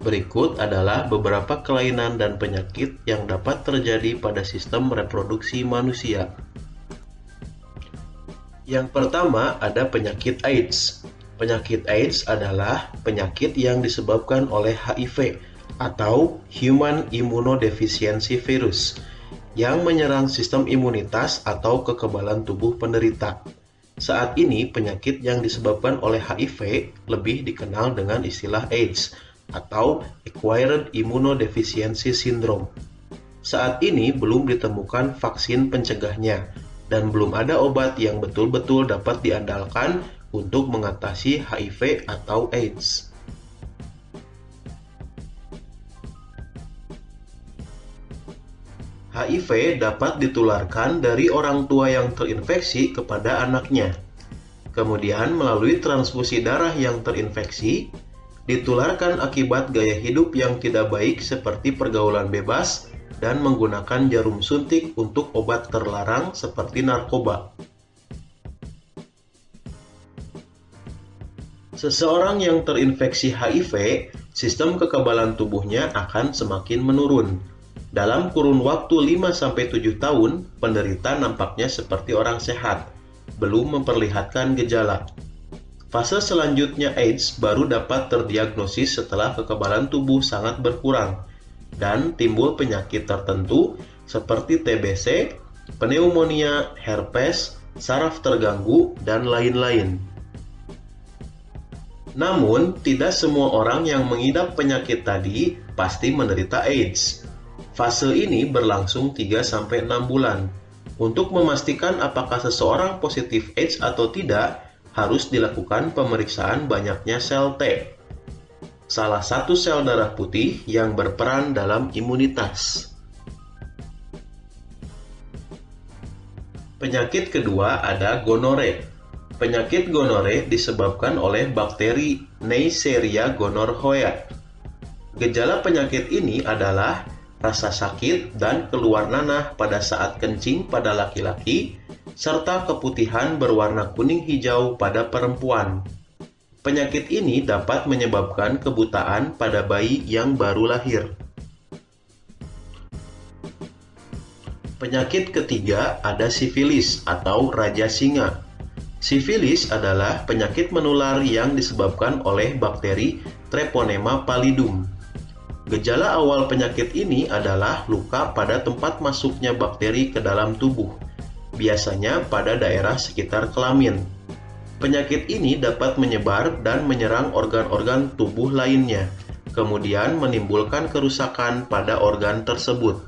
Berikut adalah beberapa kelainan dan penyakit yang dapat terjadi pada sistem reproduksi manusia. Yang pertama ada penyakit AIDS. Penyakit AIDS adalah penyakit yang disebabkan oleh HIV atau Human Immunodeficiency Virus yang menyerang sistem imunitas atau kekebalan tubuh penderita. Saat ini penyakit yang disebabkan oleh HIV lebih dikenal dengan istilah AIDS atau Acquired Immunodeficiency Syndrome. Saat ini belum ditemukan vaksin pencegahnya dan belum ada obat yang betul-betul dapat diandalkan untuk mengatasi HIV atau AIDS. HIV dapat ditularkan dari orang tua yang terinfeksi kepada anaknya. Kemudian melalui transfusi darah yang terinfeksi, ditularkan akibat gaya hidup yang tidak baik seperti pergaulan bebas dan menggunakan jarum suntik untuk obat terlarang seperti narkoba. Seseorang yang terinfeksi HIV, sistem kekebalan tubuhnya akan semakin menurun. Dalam kurun waktu 5-7 tahun, penderita nampaknya seperti orang sehat, belum memperlihatkan gejala. Fase selanjutnya AIDS baru dapat terdiagnosis setelah kekebalan tubuh sangat berkurang dan timbul penyakit tertentu seperti TBC, pneumonia, herpes, saraf terganggu, dan lain-lain. Namun, tidak semua orang yang mengidap penyakit tadi pasti menderita AIDS. Fase ini berlangsung 3-6 bulan. Untuk memastikan apakah seseorang positif AIDS atau tidak, harus dilakukan pemeriksaan banyaknya sel T, salah satu sel darah putih yang berperan dalam imunitas. Penyakit kedua ada gonore. Penyakit gonore disebabkan oleh bakteri Neisseria gonorrhoeae. Gejala penyakit ini adalah rasa sakit dan keluar nanah pada saat kencing pada laki-laki, serta keputihan berwarna kuning hijau pada perempuan. Penyakit ini dapat menyebabkan kebutaan pada bayi yang baru lahir. Penyakit ketiga ada sifilis atau raja singa. Sifilis adalah penyakit menular yang disebabkan oleh bakteri Treponema pallidum. Gejala awal penyakit ini adalah luka pada tempat masuknya bakteri ke dalam tubuh, biasanya pada daerah sekitar kelamin. Penyakit ini dapat menyebar dan menyerang organ-organ tubuh lainnya, kemudian menimbulkan kerusakan pada organ tersebut.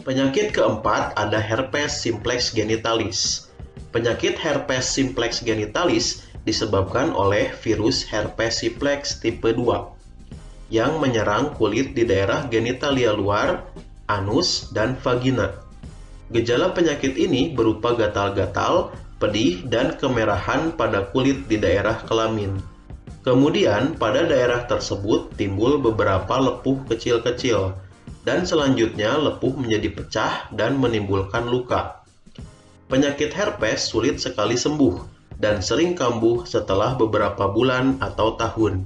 Penyakit keempat ada herpes simplex genitalis. Penyakit herpes simplex genitalis disebabkan oleh virus herpes simplex tipe 2 yang menyerang kulit di daerah genitalia luar, anus, dan vagina. Gejala penyakit ini berupa gatal-gatal, pedih, dan kemerahan pada kulit di daerah kelamin. Kemudian, pada daerah tersebut timbul beberapa lepuh kecil-kecil, dan selanjutnya lepuh menjadi pecah dan menimbulkan luka. Penyakit herpes sulit sekali sembuh dan sering kambuh setelah beberapa bulan atau tahun.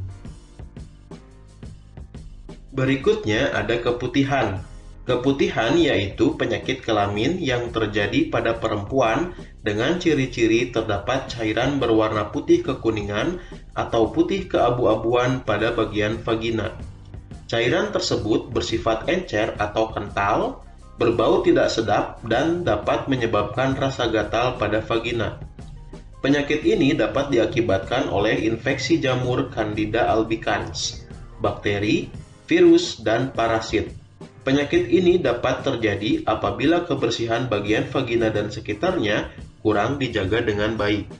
Berikutnya ada keputihan. Keputihan yaitu penyakit kelamin yang terjadi pada perempuan dengan ciri-ciri terdapat cairan berwarna putih kekuningan atau putih keabu-abuan pada bagian vagina. Cairan tersebut bersifat encer atau kental, berbau tidak sedap, dan dapat menyebabkan rasa gatal pada vagina. Penyakit ini dapat diakibatkan oleh infeksi jamur Candida albicans, bakteri, virus, dan parasit. Penyakit ini dapat terjadi apabila kebersihan bagian vagina dan sekitarnya kurang dijaga dengan baik.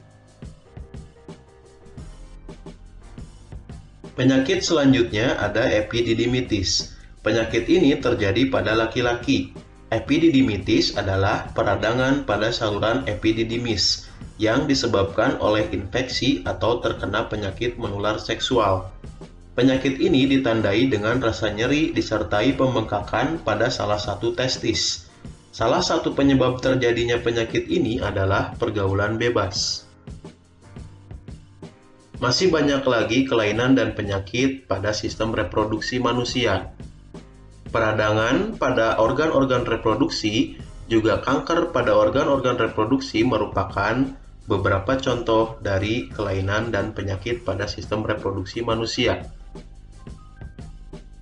Penyakit selanjutnya ada epididymitis. Penyakit ini terjadi pada laki-laki. Epididymitis adalah peradangan pada saluran epididymis yang disebabkan oleh infeksi atau terkena penyakit menular seksual. Penyakit ini ditandai dengan rasa nyeri disertai pembengkakan pada salah satu testis. Salah satu penyebab terjadinya penyakit ini adalah pergaulan bebas. Masih banyak lagi kelainan dan penyakit pada sistem reproduksi manusia. Peradangan pada organ-organ reproduksi, juga kanker pada organ-organ reproduksi merupakan beberapa contoh dari kelainan dan penyakit pada sistem reproduksi manusia.